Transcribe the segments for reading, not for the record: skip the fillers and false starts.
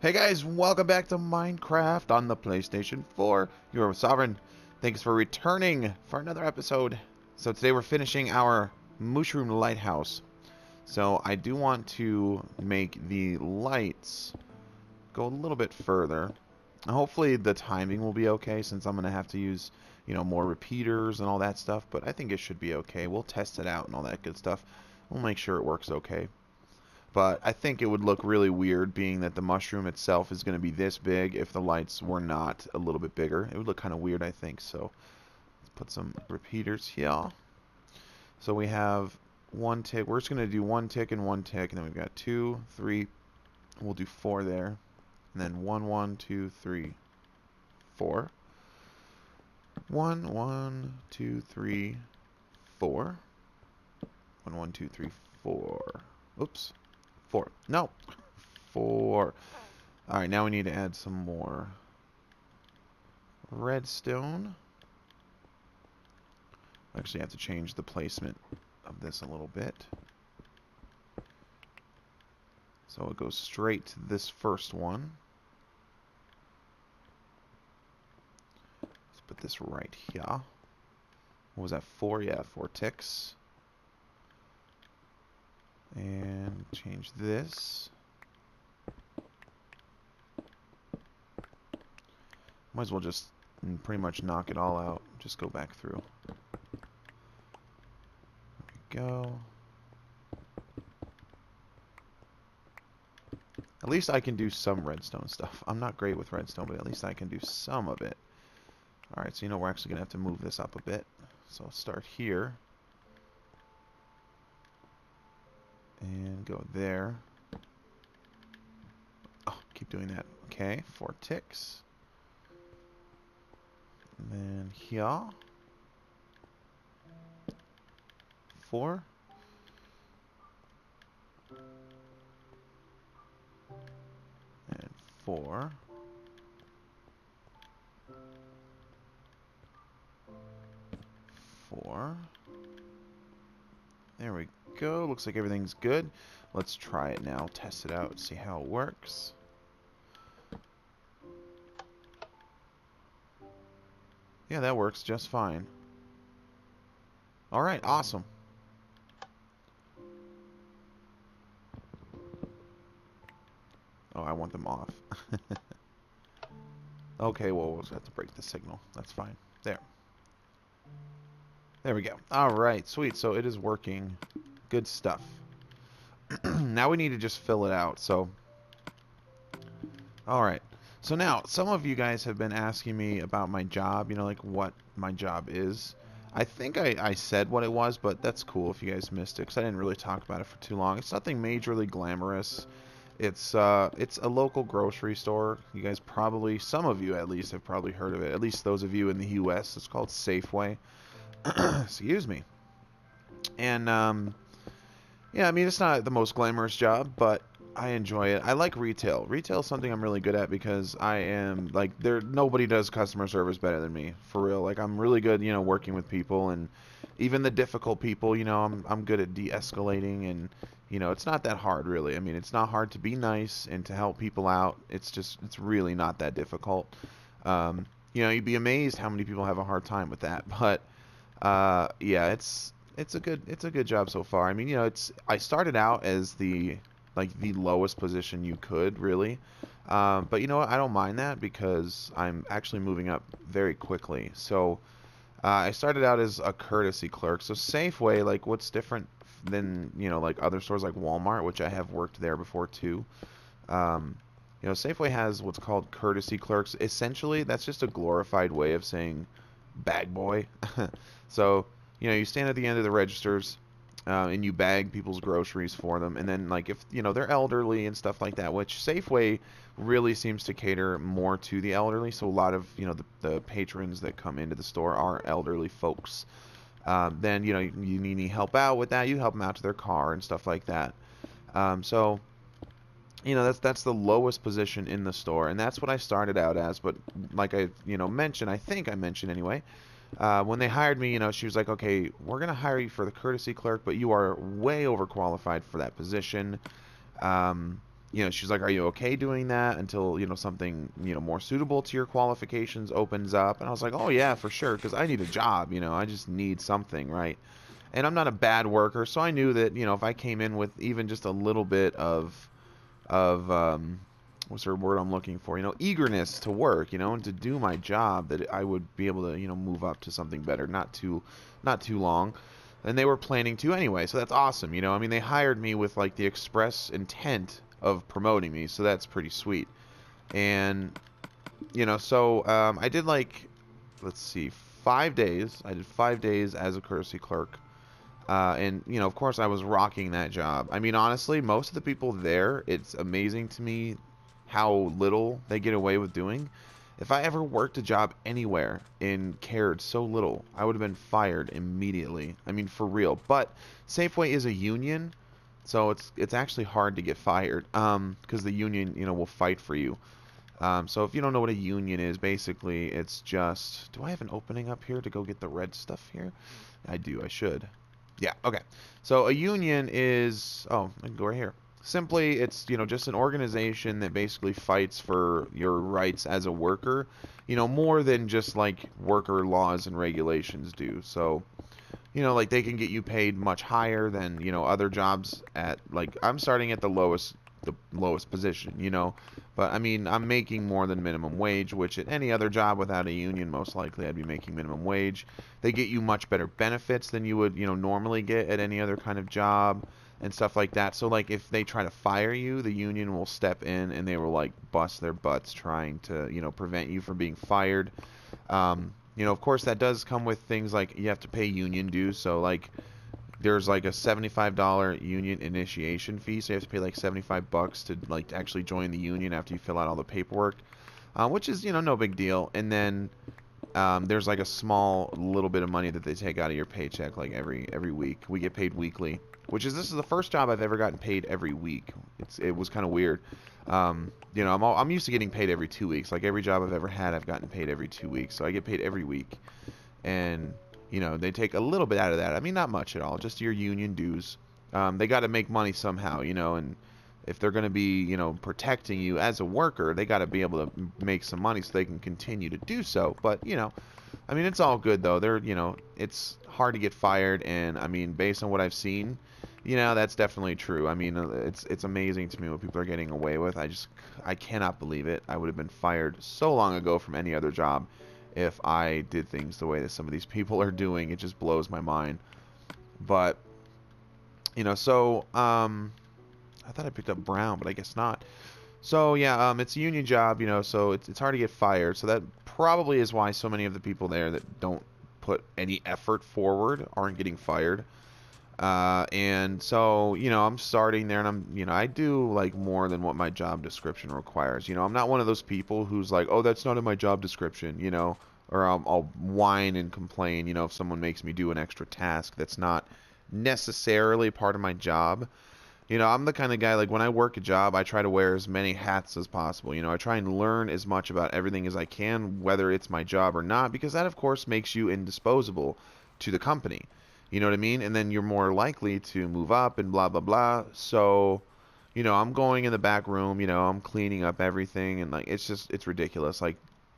Hey guys, welcome back to Minecraft on the PlayStation 4. You're Sovereign. Thanks for returning for another episode. So today we're finishing our Mooshroom Lighthouse. So I do want to make the lights go a little bit further. Hopefully the timing will be okay since I'm going to have to use, more repeaters and all that stuff. But I think it should be okay. We'll test it out and all that good stuff. We'll make sure it works okay. But I think it would look really weird being that the mushroom itself is going to be this big if the lights were not a little bit bigger. It would look kind of weird, I think. So let's put some repeaters here. So we have one tick. We're just going to do one tick and one tick. And then we've got 2, 3. We'll do 4 there. And then 1, 1, 2, 3, 4. 1, 1, 2, 3, 4. 1, 1, 2, 3, 4. Oops. 4. No. 4. Alright, now we need to add some more redstone. Actually, I have to change the placement of this a little bit. So it goes straight to this first one. Let's put this right here. What was that? 4? Yeah, 4 ticks. And change this. Might as well just pretty much knock it all out. Just go back through. There we go. At least I can do some redstone stuff. I'm not great with redstone, but at least I can do some of it. Alright, so we're actually going to have to move this up a bit. So I'll start here. And go there. Oh, keep doing that. Okay, 4 ticks. And then here. 4. And 4. 4. There we go. Looks like everything's good. Let's try it now. Test it out. See how it works. Yeah, that works just fine. Alright, awesome. Oh, I want them off. Okay, well, we'll just have to break the signal. That's fine. There. There we go. Alright, sweet. So it is working. Good stuff. Now we need to just fill it out. So, alright. So now, some of you guys have been asking me about my job, like what my job is. I think I said what it was, but that's cool if you guys missed it, because I didn't really talk about it for too long. It's nothing majorly glamorous. It's a local grocery store. You guys probably, some of you at least, have probably heard of it. At least those of you in the U.S. It's called Safeway. Excuse me. And, yeah, I mean, it's not the most glamorous job, but I enjoy it. I like retail. Retail is something I'm really good at because I am, like, nobody does customer service better than me, for real. Like, I'm really good, working with people, and even the difficult people, I'm good at de-escalating, and, it's not that hard, really. I mean, it's not hard to be nice and to help people out. It's really not that difficult. You'd be amazed how many people have a hard time with that, but, yeah, it's a good job so far. I mean, I started out as the lowest position you could, really. But you know what? I don't mind that because I'm actually moving up very quickly. So I started out as a courtesy clerk. So Safeway, like, what's different than, like other stores like Walmart, which I have worked there before too. Safeway has what's called courtesy clerks. Essentially, that's just a glorified way of saying bag boy. So, you stand at the end of the registers. And you bag people's groceries for them, and then, like, if they're elderly and stuff like that, which Safeway really seems to cater more to the elderly, so a lot of the patrons that come into the store are elderly folks. Then you need help out with that, you help them out to their car and stuff like that. So that's the lowest position in the store, and that's what I started out as. But like I mentioned, I think I mentioned anyway. When they hired me, she was like, okay, we're going to hire you for the courtesy clerk, but you are way overqualified for that position. she's like, are you okay doing that until, something, more suitable to your qualifications opens up? And I was like, oh yeah, for sure, because I need a job, I just need something, right? And I'm not a bad worker, so I knew that, if I came in with even just a little bit of what's the word I'm looking for? Eagerness to work, and to do my job, that I would be able to, move up to something better, not too long. And they were planning to anyway, so that's awesome, I mean, they hired me with like the express intent of promoting me, so that's pretty sweet. And so I did like, let's see, 5 days. I did 5 days as a courtesy clerk. And, of course, I was rocking that job. I mean, honestly, most of the people there, it's amazing to me how little they get away with doing. If I ever worked a job anywhere and cared so little, I would have been fired immediately. I mean, for real. But Safeway is a union, so it's actually hard to get fired, because the union, will fight for you. So if you don't know what a union is, basically, it's just... Do I have an opening up here to go get the red stuff here? I do. I should. Yeah, okay. So a union is, oh, I can go right here. Simply, it's, just an organization that basically fights for your rights as a worker, more than just like worker laws and regulations do. So, like they can get you paid much higher than, other jobs at, like, I'm starting at the lowest position, but I mean, I'm making more than minimum wage, which at any other job without a union, most likely I'd be making minimum wage. They get you much better benefits than you would, normally get at any other kind of job and stuff like that. So like if they try to fire you, the union will step in and they will like bust their butts trying to, prevent you from being fired. Of course that does come with things like you have to pay union dues. So like there's like a $75 union initiation fee, so you have to pay like $75 to like actually join the union after you fill out all the paperwork, which is no big deal. And then there's like a small little bit of money that they take out of your paycheck like every week. We get paid weekly, this is the first job I've ever gotten paid every week. It was kind of weird. I'm used to getting paid every 2 weeks. Like every job I've ever had, I've gotten paid every 2 weeks, so I get paid every week. And they take a little bit out of that. I mean, not much at all, just your union dues. They got to make money somehow, and if they're going to be, protecting you as a worker, they got to be able to make some money so they can continue to do so. But, I mean, it's all good, though. It's hard to get fired, and, I mean, based on what I've seen, that's definitely true. I mean, it's amazing to me what people are getting away with. I cannot believe it. I would have been fired so long ago from any other job if I did things the way that some of these people are doing. It just blows my mind. But, so, I thought I picked up brown, but I guess not. So, yeah, it's a union job, so it's hard to get fired. So that probably is why so many of the people there that don't put any effort forward aren't getting fired. And so, I'm starting there, and I do like more than what my job description requires. I'm not one of those people who's like, oh, that's not in my job description, or I'll whine and complain, if someone makes me do an extra task that's not necessarily part of my job. I'm the kind of guy, like when I work a job, I try to wear as many hats as possible. I try and learn as much about everything as I can, whether it's my job or not, because that, of course, makes you indisposable to the company. You know what I mean? And then you're more likely to move up and blah, blah, blah. So, I'm going in the back room, I'm cleaning up everything. And, like, it's ridiculous. Like,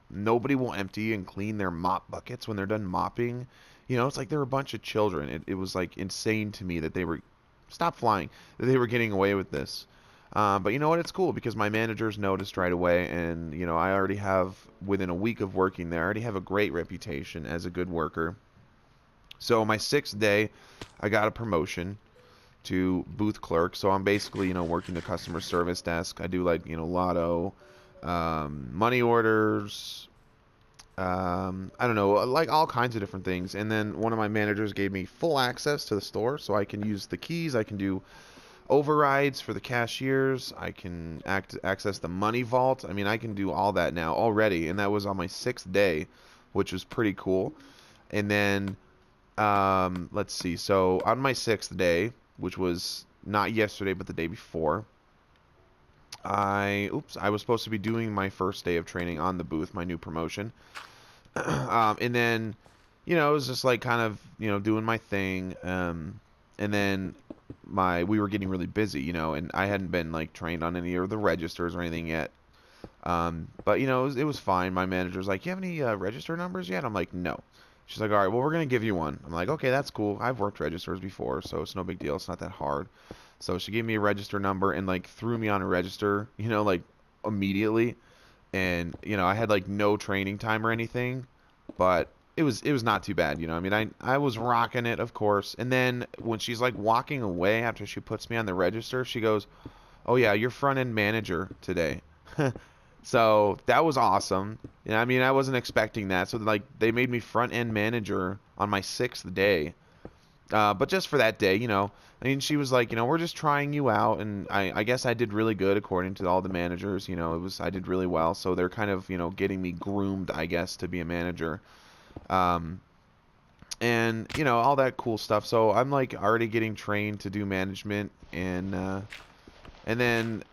nobody will empty and clean their mop buckets when they're done mopping. It's like they're a bunch of children. It was, like, insane to me that they were, stop flying, that they were getting away with this. But you know what? It's cool because my managers noticed right away. And, I already have, within a week of working there, I already have a great reputation as a good worker. So my 6th day, I got a promotion to booth clerk. So I'm basically, working the customer service desk. I do like, lotto, money orders, I don't know, like all kinds of different things. And then one of my managers gave me full access to the store, so I can use the keys. I can do overrides for the cashiers. I can access the money vault. I mean, I can do all that now already. And that was on my 6th day, which was pretty cool. And then... let's see. So on my 6th day, which was not yesterday, but the day before, I was supposed to be doing my first day of training on the booth, my new promotion. And then, it was just like kind of, doing my thing. And then we were getting really busy, you know, and I hadn't been like trained on any of the registers or anything yet. But you know, it was fine. My manager's like, "You have any register numbers yet?" I'm like, "No." She's like, "All right, well, we're gonna give you one." I'm like, "Okay, that's cool. I've worked registers before, so it's no big deal. It's not that hard." So she gave me a register number and like threw me on a register, you know, like immediately. And you know, I had like no training time or anything, but it was not too bad, you know. I mean, I was rocking it, of course. And then when she's like walking away after she puts me on the register, she goes, "Oh yeah, you're front end manager today." So that was awesome. Yeah, I mean, I wasn't expecting that. So like they made me front end manager on my 6th day. But just for that day, you know, I mean, she was like, you know, we're just trying you out, and I guess I did really good according to all the managers. You know, I did really well, so they're kind of, you know, getting me groomed, I guess, to be a manager, um, and you know, all that cool stuff. So I'm like already getting trained to do management, and then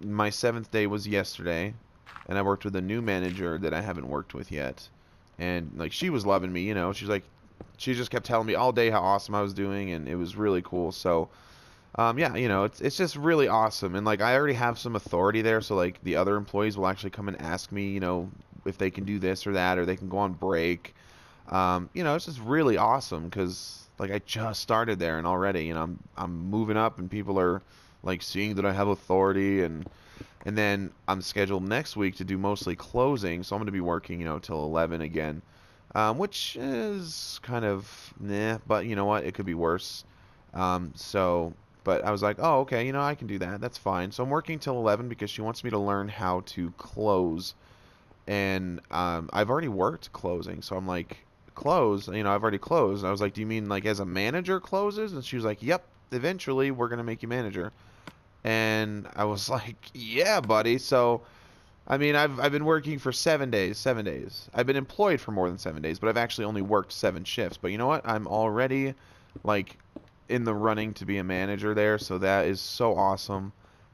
my 7th day was yesterday, and I worked with a new manager that I haven't worked with yet, and like she was loving me, you know, she's like. She just kept telling me all day how awesome I was doing, and it was really cool. So, yeah, you know, it's just really awesome. And like I already have some authority there, so like the other employees will actually come and ask me, you know, if they can do this or that, or they can go on break. You know, it's just really awesome because like I just started there, and already, you know, I'm moving up, and people are like seeing that I have authority, and then I'm scheduled next week to do mostly closing, so I'm going to be working, you know, till 11 again. Which is kind of nah, but you know what? It could be worse. But I was like, oh, okay, you know, I can do that. That's fine. So I'm working till 11 because she wants me to learn how to close. And I've already worked closing, so I'm like, close? You know, I've already closed. And I was like, do you mean like as a manager closes? And she was like, yep, eventually we're gonna make you manager. And I was like, yeah, buddy. So. I mean, I've been working for 7 days, 7 days. I've been employed for more than 7 days, but I've actually only worked 7 shifts. But you know what? I'm already like in the running to be a manager there, so that is so awesome.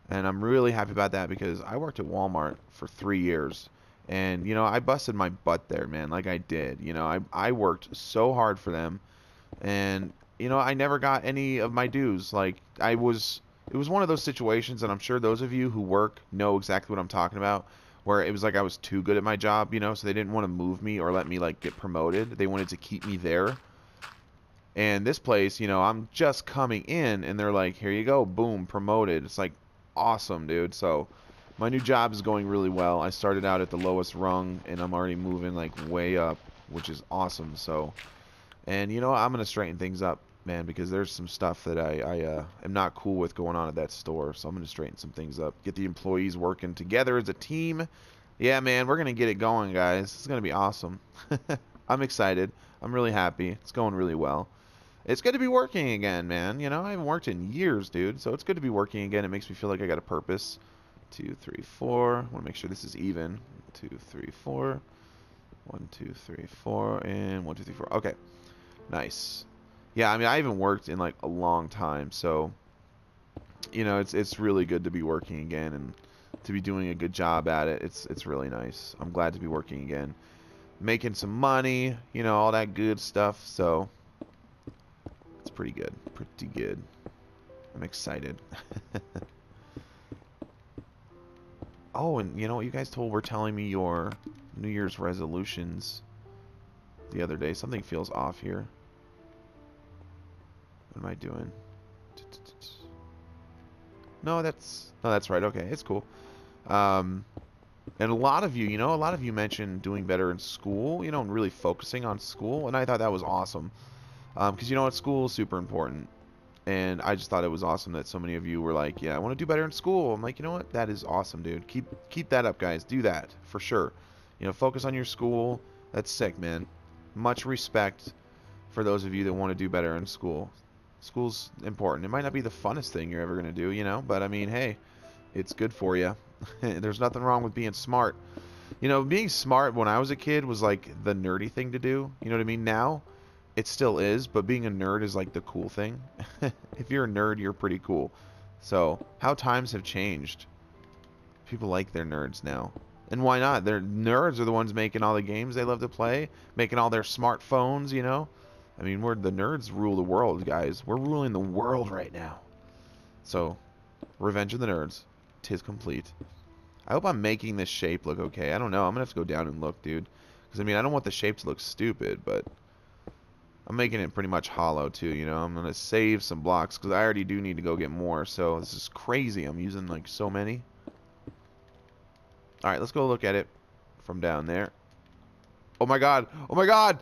And I'm really happy about that because I worked at Walmart for 3 years. And you know, I busted my butt there, man, like I did. You know, I worked so hard for them, and you know, I never got any of my dues. Like it was one of those situations, and I'm sure those of you who work know exactly what I'm talking about, where it was like I was too good at my job, you know, so they didn't want to move me or let me like get promoted. They wanted to keep me there. And this place, you know, I'm just coming in, and they're like, here you go, boom, promoted. It's like awesome, dude. So my new job is going really well. I started out at the lowest rung, and I'm already moving like way up, which is awesome. So, and you know, I'm gonna straighten things up, man, because there's some stuff that I am not cool with going on at that store. So I'm gonna straighten some things up, get the employees working together as a team. Yeah, man, we're gonna get it going, guys. It's gonna be awesome. I'm excited. I'm really happy. It's going really well. It's good to be working again, man. You know, I haven't worked in years, dude. So it's good to be working again. It makes me feel like I got a purpose. 2, 3, 4. I want to make sure this is even. 2, 3, 4. 1, 2, 3, 4, and 1, 2, 3, 4. Okay, nice. Yeah, I mean, I haven't worked in like a long time, so you know, it's really good to be working again and to be doing a good job at it. It's really nice. I'm glad to be working again, making some money, you know, all that good stuff. So it's pretty good, pretty good. I'm excited. Oh, and you know what you guys were telling me your New Year's resolutions the other day. Something feels off here. What am I doing? No, that's right. Okay, it's cool. And a lot of you, you know, a lot of you mentioned doing better in school, you know, and really focusing on school, and I thought that was awesome. Because you know what, school is super important, and I just thought it was awesome that so many of you were like, yeah, I want to do better in school. I'm like, you know what, that is awesome, dude. Keep that up, guys. Do that for sure. You know, focus on your school. That's sick, man. Much respect for those of you that want to do better in school. School's important. It might not be the funnest thing you're ever going to do, you know, but I mean, hey, it's good for you. There's nothing wrong with being smart. You know, being smart when I was a kid was like the nerdy thing to do. You know what I mean? Now, it still is, but being a nerd is like the cool thing. If you're a nerd, you're pretty cool. So, how times have changed. People like their nerds now. And why not? Their nerds are the ones making all the games they love to play, making all their smartphones, you know? I mean, the nerds rule the world, guys. We're ruling the world right now. So, Revenge of the Nerds. 'Tis complete. I hope I'm making this shape look okay. I don't know. I'm going to have to go down and look, dude. Because, I mean, I don't want the shape to look stupid, but I'm making it pretty much hollow, too, you know. I'm going to save some blocks because I already do need to go get more. So, this is crazy. I'm using, like, so many. Alright, let's go look at it from down there. Oh, my God. Oh, my God.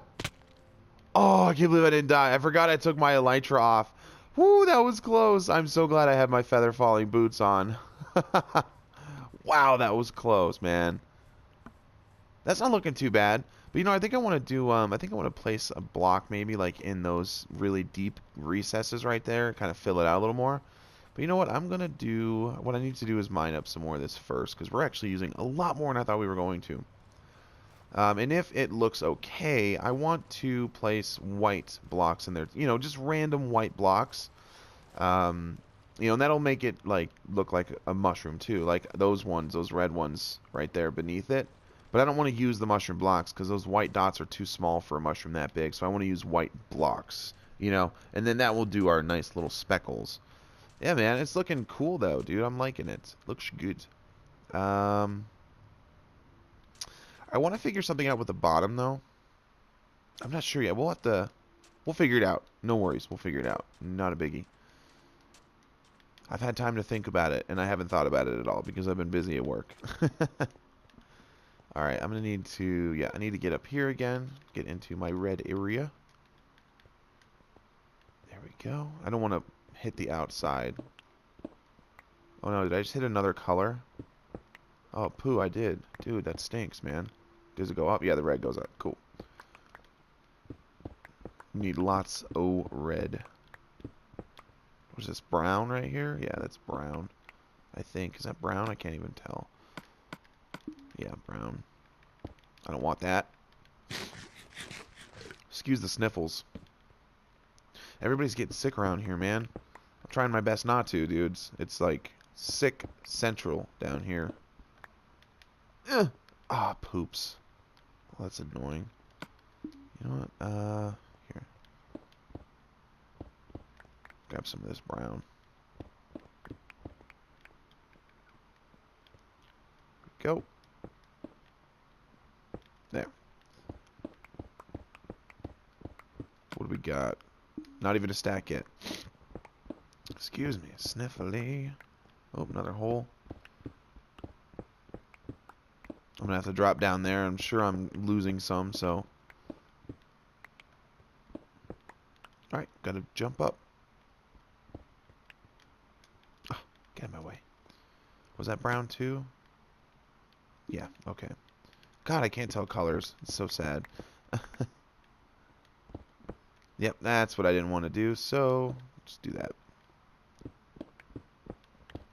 Oh, I can't believe I didn't die. I forgot I took my elytra off. Woo, that was close. I'm so glad I had my feather falling boots on. Wow, that was close, man. That's not looking too bad. But, you know, I think I want to do, I think I want to place a block maybe, like, in those really deep recesses right there. Kind of fill it out a little more. But, you know what? I'm going to do, what I need to do is mine up some more of this first. Because we're actually using a lot more than I thought we were going to. And if it looks okay, I want to place white blocks in there. You know, just random white blocks. You know, and that'll make it, like, look like a mushroom, too. Like those ones, those red ones right there beneath it. But I don't want to use the mushroom blocks because those white dots are too small for a mushroom that big. So I want to use white blocks, you know. And then that will do our nice little speckles. Yeah, man, it's looking cool, though, dude. I'm liking it. Looks good. I want to figure something out with the bottom, though. I'm not sure yet. We'll have to... We'll figure it out. No worries. We'll figure it out. Not a biggie. I've had time to think about it, and I haven't thought about it at all because I've been busy at work. Alright, I'm going to need to... Yeah, I need to get up here again. Get into my red area. There we go. I don't want to hit the outside. Oh, no. Did I just hit another color? Oh, poo, I did. Dude, that stinks, man. Does it go up? Yeah, the red goes up. Cool. Need lots of red. What is this, brown right here? Yeah, that's brown. I think. Is that brown? I can't even tell. Yeah, brown. I don't want that. Excuse the sniffles. Everybody's getting sick around here, man. I'm trying my best not to, dudes. It's like sick central down here. Ah, poops. Well, that's annoying. You know what? Here. Grab some of this brown. Go. There. What do we got? Not even a stack yet. Excuse me. Sniffly. Oh, another hole. I'm going to have to drop down there. I'm sure I'm losing some, so. Alright, got to jump up. Oh, get out of my way. Was that brown too? Yeah, okay. God, I can't tell colors. It's so sad. Yep, that's what I didn't want to do, so just do that.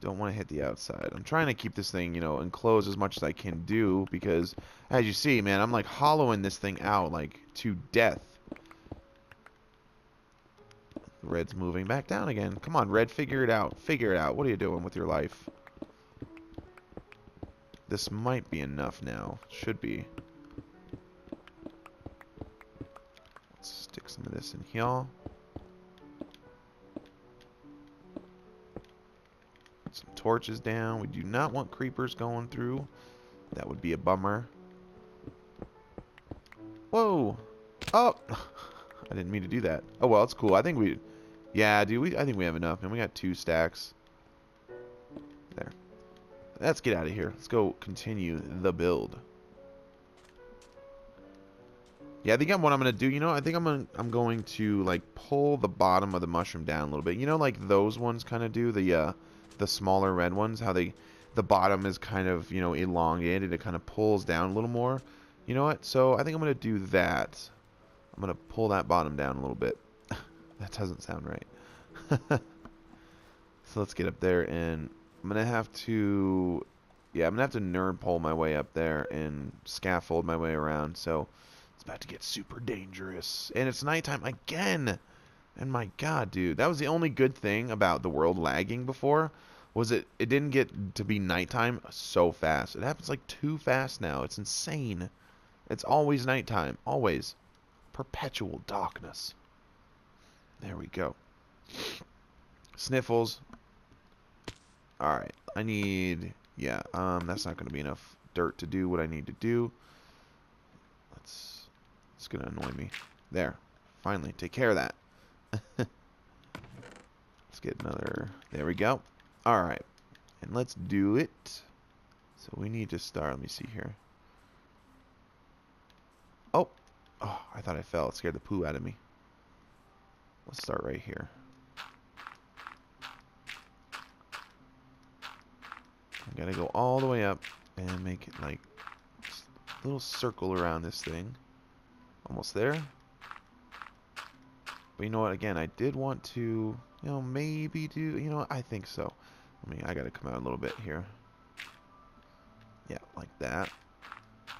Don't want to hit the outside. I'm trying to keep this thing, you know, enclosed as much as I can do because, as you see, man, I'm like hollowing this thing out, like, to death. Red's moving back down again. Come on, Red, figure it out. Figure it out. What are you doing with your life? This might be enough now. Should be. Let's stick some of this in here. Put some torches down. We do not want creepers going through. That would be a bummer. Whoa! Oh! I didn't mean to do that. Oh, well, it's cool. I think we... Yeah, dude, I think we have enough. And we got 2 stacks. There. Let's get out of here. Let's go continue the build. Yeah, I think what I'm going to do, you know, I think I'm going to, like, pull the bottom of the mushroom down a little bit. You know, like those ones kind of do, the smaller red ones, how the bottom is kind of, you know, elongated. It kind of pulls down a little more. You know what? So I think I'm going to do that. I'm going to pull that bottom down a little bit. That doesn't sound right. So let's get up there, and I'm going to have to... Yeah, I'm going to have to nerd pole my way up there and scaffold my way around. So it's about to get super dangerous. And it's nighttime again. And my god, dude. That was the only good thing about the world lagging before. Was it didn't get to be nighttime so fast. It happens like too fast now. It's insane. It's always nighttime. Always. Perpetual darkness. There we go. Sniffles. Alright, I need... Yeah, that's not going to be enough dirt to do what I need to do. It's going to annoy me. There. Finally, take care of that. Let's get another... There we go. Alright. And let's do it. So we need to start... Let me see here. Oh! Oh, I thought I fell. It scared the poo out of me. Let's start right here. I gotta go all the way up and make it like a little circle around this thing. Almost there. But you know what? Again, I did want to, you know, maybe do, you know what? I think so. I gotta come out a little bit here. Yeah, like that.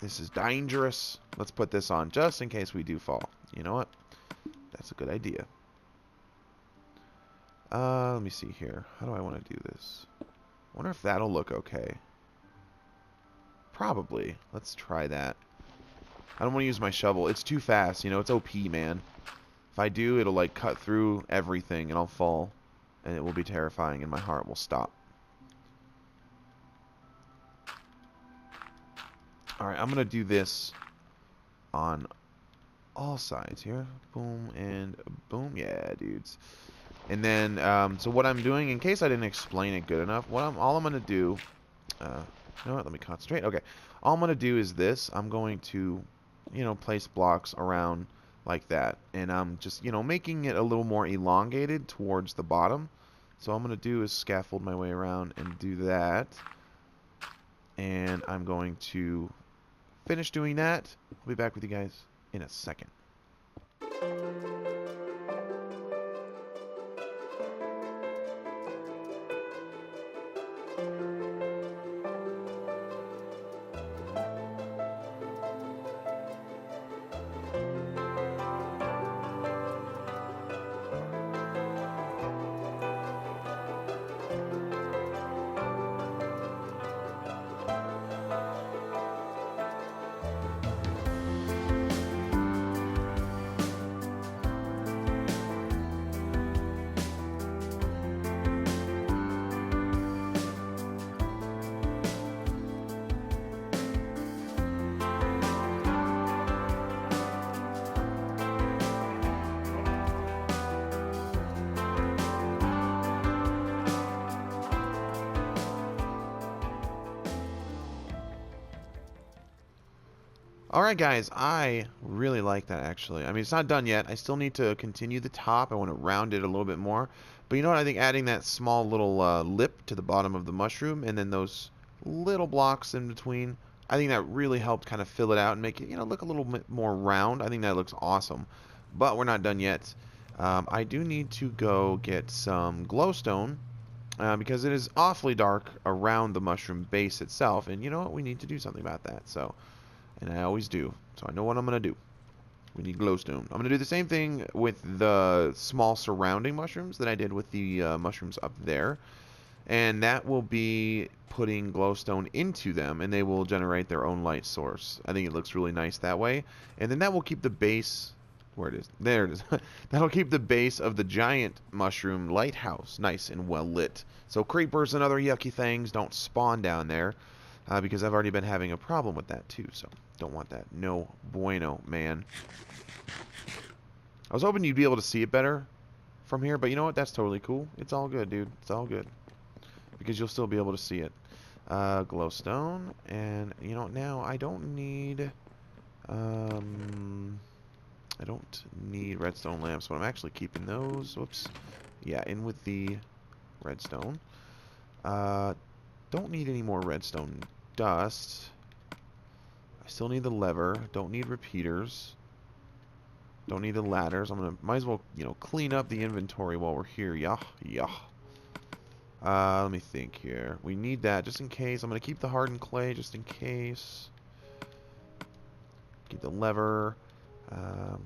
This is dangerous. Let's put this on just in case we do fall. You know what? That's a good idea. Let me see here. How do I want to do this? I wonder if that'll look okay. Probably. Let's try that. I don't want to use my shovel. It's too fast. You know, it's OP, man. If I do, it'll like cut through everything and I'll fall. And it will be terrifying and my heart will stop. Alright, I'm going to do this on all sides here. Boom and boom. Yeah, dudes. And then, so what I'm doing, in case I didn't explain it good enough, all I'm going to do, you know what, let me concentrate. Okay, all I'm going to do is this. I'm going to, you know, place blocks around like that. And I'm just, you know, making it a little more elongated towards the bottom. So all I'm going to do is scaffold my way around and do that. And I'm going to finish doing that. I'll be back with you guys in a second. Alright guys, I really like that actually. I mean, it's not done yet. I still need to continue the top. I want to round it a little bit more. But you know what? I think adding that small little lip to the bottom of the mushroom and then those little blocks in between, I think that really helped kind of fill it out and make it, you know, look a little bit more round. I think that looks awesome. But we're not done yet. I do need to go get some glowstone because it is awfully dark around the mushroom base itself. And you know what? We need to do something about that. So... And I always do. So I know what I'm going to do. We need glowstone. I'm going to do the same thing with the small surrounding mushrooms that I did with the mushrooms up there. And that will be putting glowstone into them, and they will generate their own light source. I think it looks really nice that way. And then that will keep the base... Where it is? There it is. That'll keep the base of the giant mushroom lighthouse nice and well lit. So creepers and other yucky things don't spawn down there. Because I've already been having a problem with that too, so don't want that. No bueno, man. I was hoping you'd be able to see it better from here, but you know what? That's totally cool. It's all good, dude. It's all good. Because you'll still be able to see it. Glowstone, and you know, now I don't need redstone lamps, but I'm actually keeping those. Whoops. Yeah, in with the redstone. Don't need any more redstone dust. I still need the lever. Don't need repeaters. Don't need the ladders. Might as well, you know, clean up the inventory while we're here. Yeah. Let me think here. We need that just in case. I'm gonna keep the hardened clay just in case. Keep the lever.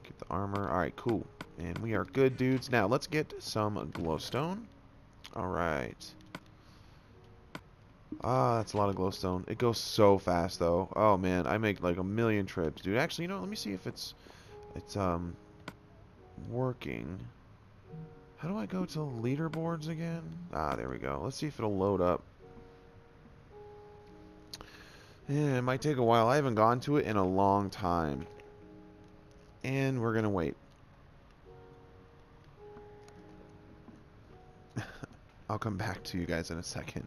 Keep the armor. All right, cool. And we are good, dudes. Now let's get some glowstone. All right. That's a lot of glowstone. It goes so fast, though. Oh, man. I make, like, a million trips. Dude, actually, you know, let me see if it's working. How do I go to leaderboards again? Ah, there we go. Let's see if it'll load up. Yeah, it might take a while. I haven't gone to it in a long time. And we're going to wait. I'll come back to you guys in a second.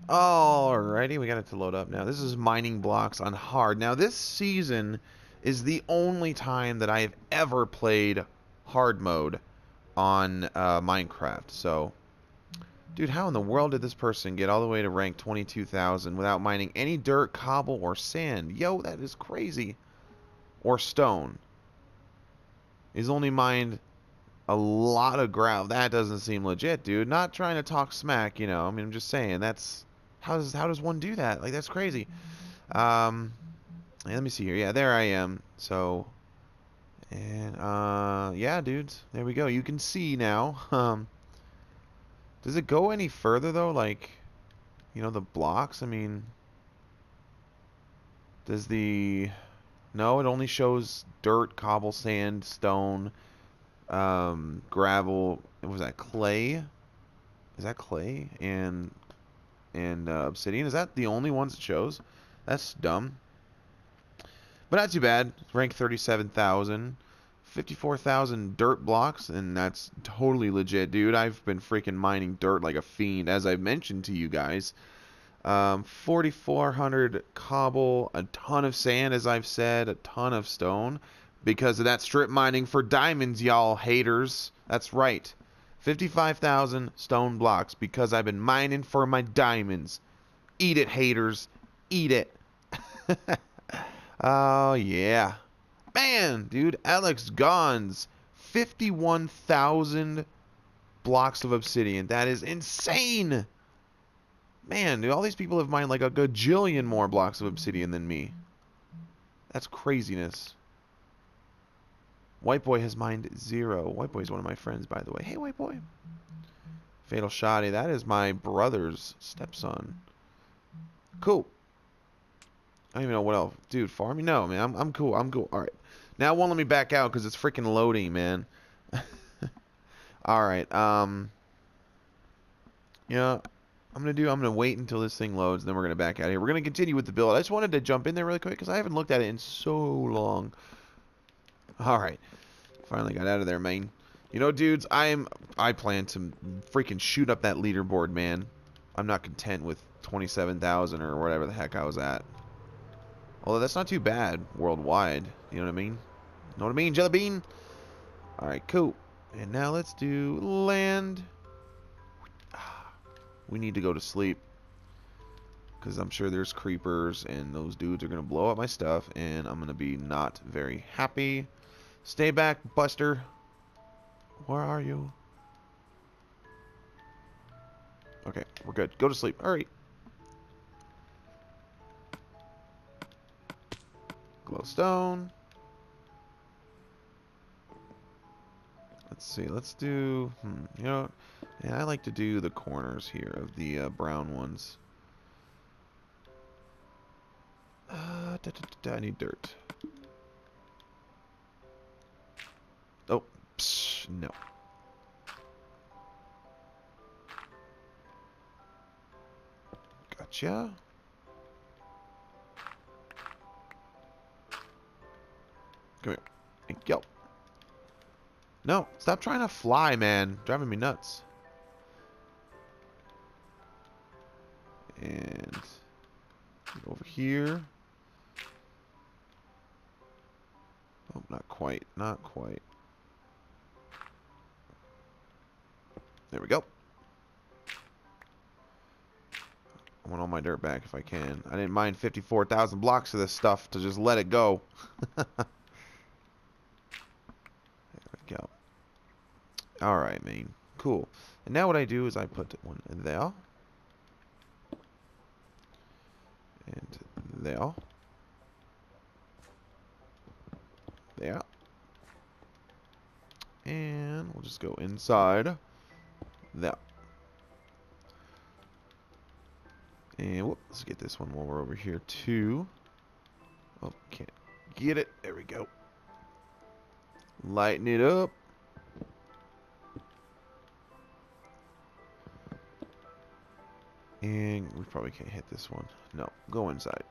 Alrighty, we got it to load up now. This is mining blocks on hard. Now, this season is the only time that I have ever played hard mode on Minecraft. So, dude, how in the world did this person get all the way to rank 22,000 without mining any dirt, cobble, or sand? Yo, that is crazy. Or stone. He's only mined a lot of gravel. That doesn't seem legit, dude. Not trying to talk smack, you know. I mean, I'm just saying, that's... How does one do that? Like, that's crazy. Let me see here. Yeah, there I am. So... And, yeah, dudes. There we go. You can see now. Does it go any further, though? Like, you know, the blocks? I mean... Does the... No, it only shows dirt, cobble, sand, stone, gravel. Was that clay? Is that clay? And obsidian? Is that the only ones it shows? That's dumb. But not too bad. Rank 37,000. 54,000 dirt blocks, and that's totally legit, dude. I've been freaking mining dirt like a fiend, as I've mentioned to you guys. 4,400 cobble, a ton of sand, as I've said, a ton of stone, because of that strip mining for diamonds, y'all haters. That's right. 55,000 stone blocks, because I've been mining for my diamonds. Eat it, haters. Eat it. Oh, yeah. Man, dude, Alex Gons, 51,000 blocks of obsidian. That is insane. Man, dude, all these people have mined like a gajillion more blocks of obsidian than me. That's craziness. White Boy has mined 0. White Boy is one of my friends, by the way. Hey, White Boy. Fatal Shoddy, that is my brother's stepson. Cool. I don't even know what else. Dude, farming? No, man. I'm cool. I'm cool. Alright. Now it won't let me back out because it's freaking loading, man. Alright. Yeah. I'm gonna wait until this thing loads, then we're gonna back out here. We're gonna continue with the build. I just wanted to jump in there really quick because I haven't looked at it in so long. Alright. Finally got out of there, man. You know, dudes, I plan to freaking shoot up that leaderboard, man. I'm not content with 27,000 or whatever the heck I was at. Although that's not too bad worldwide. You know what I mean? Know what I mean, Jelly Bean? Alright, cool. And now let's do land. We need to go to sleep. Because I'm sure there's creepers and those dudes are going to blow up my stuff. And I'm going to be not very happy. Stay back, Buster. Where are you? Okay, we're good. Go to sleep. Alright. Glowstone. Let's see. Let's do... you know... Yeah, I like to do the corners here of the brown ones. I need dirt. Oh, psh, no. Gotcha. Come here. Thank you. No, stop trying to fly, man. Driving me nuts. And over here. Oh, not quite. Not quite. There we go. I want all my dirt back if I can. I didn't mind 54,000 blocks of this stuff to just let it go. There we go. Alright, man. Cool. And now what I do is I put one there. And there. There. And we'll just go inside. There. And whoop, let's get this one while we're over here too. Oh, can't get it. There we go. Lighten it up. And we probably can't hit this one. No, go inside.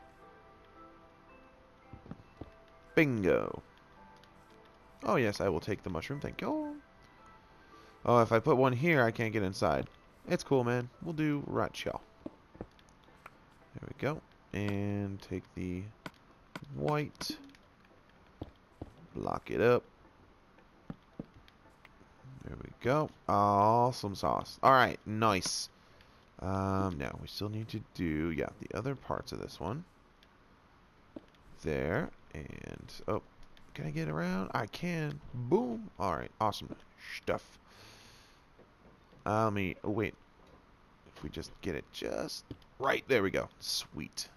Bingo. Oh, yes, I will take the mushroom. Thank you. Oh, if I put one here, I can't get inside. It's cool, man. We'll do rat shell. There we go. And take the white. Block it up. There we go. Awesome sauce. Alright, nice. Now, we still need to do, yeah, the other parts of this one. There. And, oh, can I get around? I can. Boom. Alright, awesome stuff. Oh, wait. If we just get it just right. There we go. Sweet.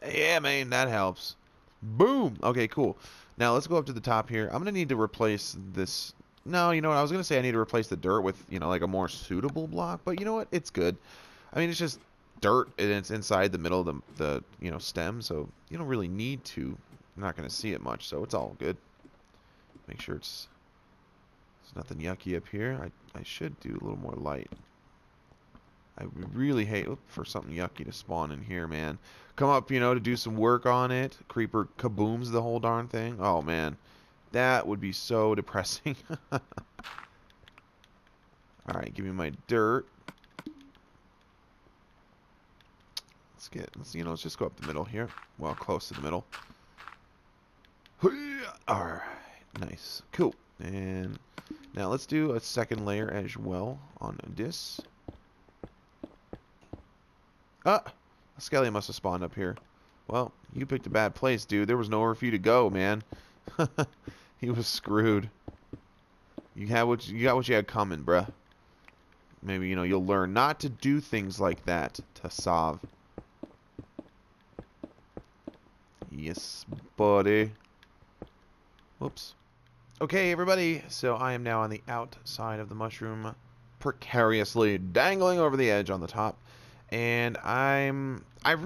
Yeah, man, that helps. Boom. Okay, cool. Now, let's go up to the top here. I'm going to need to replace this. No, you know what? I was going to say I need to replace the dirt with, you know, like a more suitable block. But you know what? It's good. I mean, it's just dirt, and it's inside the middle of the you know, stem. So you don't really need to. You're not going to see it much, so it's all good. Make sure it's nothing yucky up here. I should do a little more light. I really hate for something yucky to spawn in here, man. Come up, you know, to do some work on it. Creeper kabooms the whole darn thing. Oh, man. That would be so depressing. Alright, give me my dirt. Let's just go up the middle here. Well, close to the middle. Alright, nice. Cool. And now let's do a second layer as well on this. Ah! A skelly must have spawned up here. Well, you picked a bad place, dude. There was nowhere for you to go, man. He was screwed. You got what you had coming, bruh. Maybe, you know, you'll learn not to do things like that, Tasav. Yes, buddy. Whoops. Okay, everybody. So I am now on the outside of the mushroom, precariously dangling over the edge on the top. And I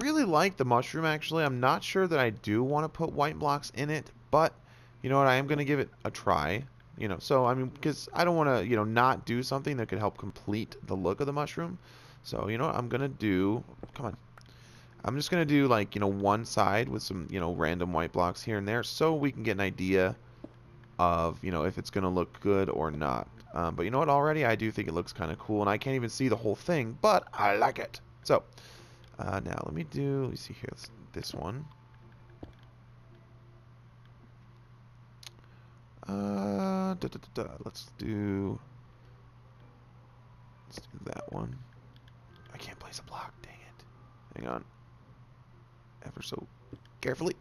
really like the mushroom, actually. I'm not sure that I do want to put white blocks in it, but you know what? I am going to give it a try. You know, so I mean, because I don't want to, you know, not do something that could help complete the look of the mushroom. So you know what I'm going to do? Come on. I'm just going to do, like, you know, one side with some, you know, random white blocks here and there, so we can get an idea of, you know, if it's going to look good or not. But you know what? Already I do think it looks kind of cool, and I can't even see the whole thing, but I like it. So, now let me see here, this one. Let's do that one. I can't place a block, dang it. Hang on. Ever so carefully.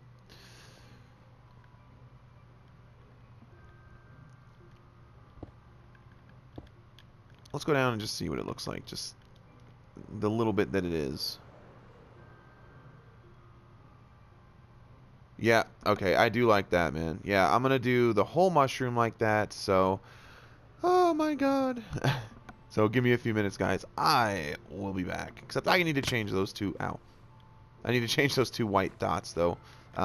Let's go down and just see what it looks like, just the little bit that it is. Yeah, okay, I do like that, man. Yeah, I'm gonna do the whole mushroom like that, so... Oh my god. So give me a few minutes, guys. I will be back. Except I need to change those two... Ow. I need to change those two white dots, though.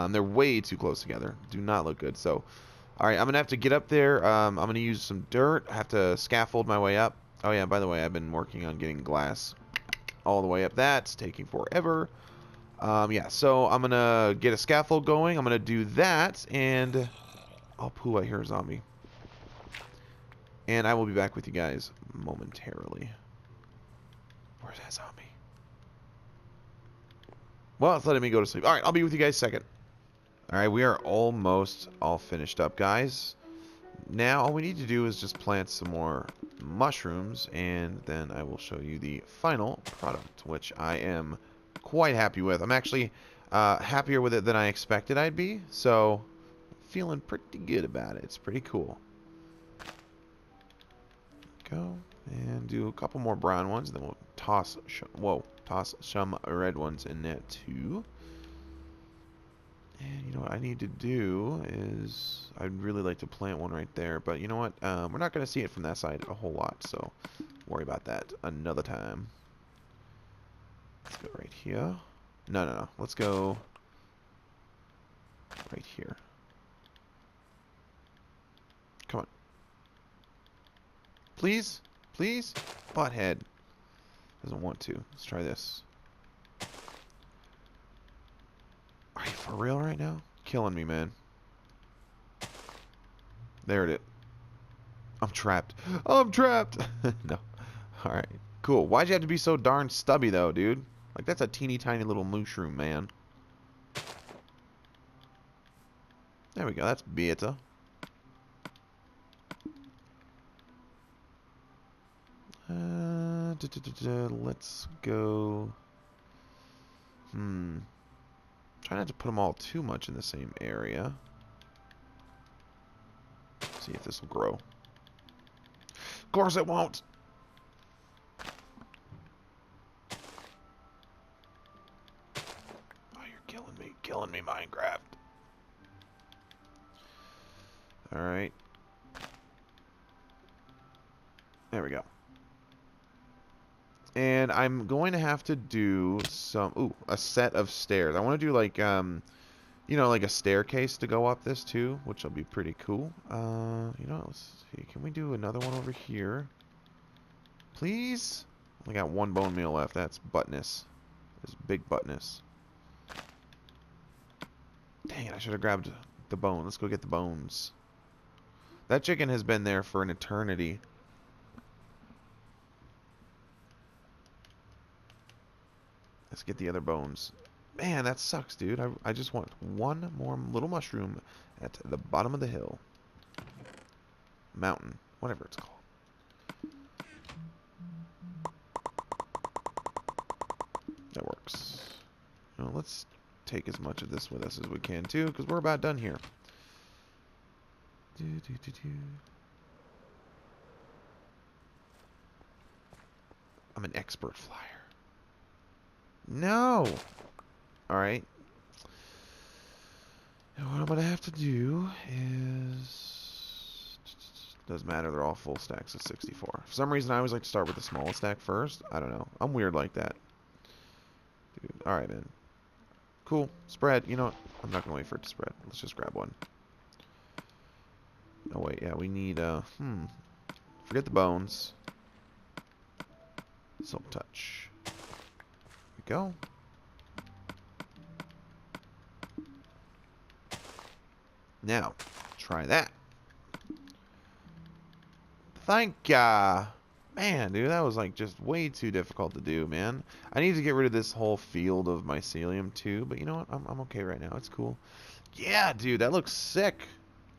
They're way too close together. Do not look good, so... Alright, I'm gonna have to get up there. I'm gonna use some dirt. I have to scaffold my way up. Oh yeah, by the way, I've been working on getting glass all the way up. That's taking forever. Yeah, so I'm going to get a scaffold going. I'm going to do that, and... Oh, poo, I hear a zombie. And I will be back with you guys momentarily. Where's that zombie? Well, it's letting me go to sleep. Alright, I'll be with you guys a second. Alright, we are almost all finished up, guys. Now, all we need to do is just plant some more mushrooms, and then I will show you the final product, which I am quite happy with. I'm actually happier with it than I expected I'd be, so feeling pretty good about it. It's pretty cool. Go and do a couple more brown ones, then we'll toss some red ones in there too. And you know what I need to do is, I'd really like to plant one right there, but you know what, we're not going to see it from that side a whole lot, so worry about that another time. Let's go right here. No. Let's go right here. Come on. Please? Please? Butthead. Doesn't want to. Let's try this. Are you for real right now? Killing me, man. There it is. I'm trapped. Oh, I'm trapped. No. Alright. Cool. Why'd you have to be so darn stubby, though, dude? Like, that's a teeny tiny little mushroom, man. There we go. That's Pt.2. Let's go. Try not to put them all too much in the same area. See if this will grow. Of course it won't. Oh, you're killing me, Minecraft. All right. There we go. And I'm going to have to do a set of stairs. I want to do like, you know, like a staircase to go up this too, which will be pretty cool. You know, let's see. Can we do another one over here? Please? I got one bone meal left. That's buttness. There's big buttness. Dang it, I should have grabbed the bone. Let's go get the bones. That chicken has been there for an eternity. Let's get the other bones. Man, that sucks, dude. I just want one more little mushroom at the bottom of the hill. Mountain. Whatever it's called. That works. You know, let's take as much of this with us as we can, too, because we're about done here. I'm an expert flyer. No! Alright. Now what I'm going to have to do is... Doesn't matter, they're all full stacks of 64. For some reason, I always like to start with the smallest stack first. I don't know. I'm weird like that. Alright, man. Cool. Spread. You know what? I'm not going to wait for it to spread. Let's just grab one. Oh, wait. Yeah, we need, forget the bones. Silk touch. There we go. Now, try that. Thank ya. Man, dude, that was like just way too difficult to do, man. I need to get rid of this whole field of mycelium too, but you know what? I'm okay right now. It's cool. Yeah, dude, that looks sick.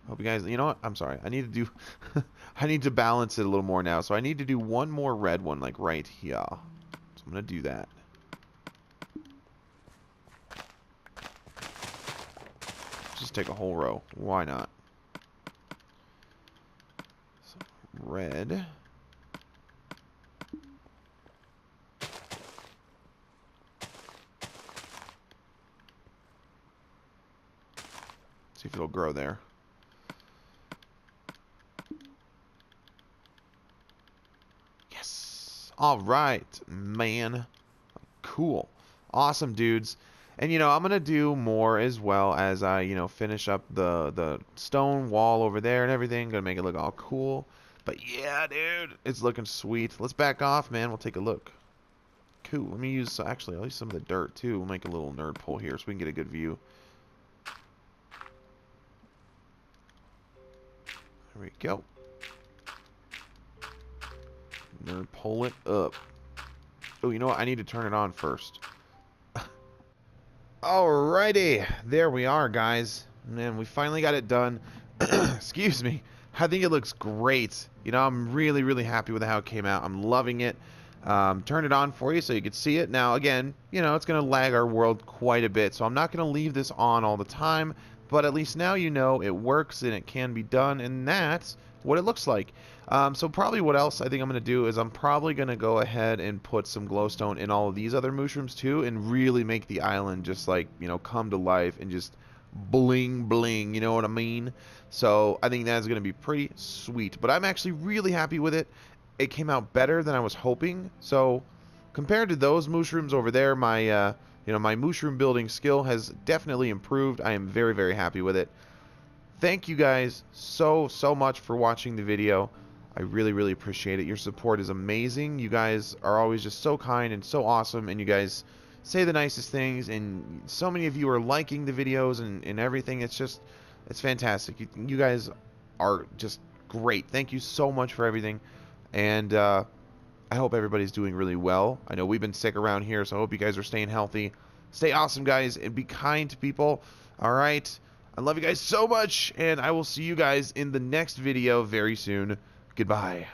Hope you guys, you know what? I'm sorry. I need to do, I need to balance it a little more now. So I need to do one more red one, like right here. So I'm going to do that. Just take a whole row. Why not? So red. See if it'll grow there. Yes. All right, man. Cool. Awesome, dudes. And, you know, I'm going to do more as well as I, you know, finish up the stone wall over there and everything. Going to make it look all cool. But, yeah, dude, it's looking sweet. Let's back off, man. We'll take a look. Cool. Let me use, actually, I'll use some of the dirt, too. We'll make a little nerd pull here so we can get a good view. There we go. Nerd pull it up. Oh, you know what? I need to turn it on first. Alrighty, there we are, guys. Man, we finally got it done. Excuse me. I think it looks great. You know, I'm really, really happy with how it came out. I'm loving it. Turn it on for you so you can see it. Now, again, you know, it's going to lag our world quite a bit, so I'm not going to leave this on all the time, but at least now you know it works and it can be done, and that's what it looks like. So probably what else I think I'm going to do is I'm probably going to go ahead and put some glowstone in all of these other mushrooms too and really make the island just like, you know, come to life and just bling bling, you know what I mean? So I think that's going to be pretty sweet. But I'm actually really happy with it. It came out better than I was hoping. So compared to those mushrooms over there, my you know, my mushroom building skill has definitely improved. I am very, very happy with it. Thank you guys so much for watching the video. I really, really appreciate it. Your support is amazing. You guys are always just so kind and so awesome, and you guys say the nicest things, and so many of you are liking the videos and everything. It's fantastic. You guys are just great. Thank you so much for everything, and I hope everybody's doing really well. I know we've been sick around here, so I hope you guys are staying healthy. Stay awesome, guys, and be kind to people. All right? I love you guys so much, and I will see you guys in the next video very soon. Goodbye.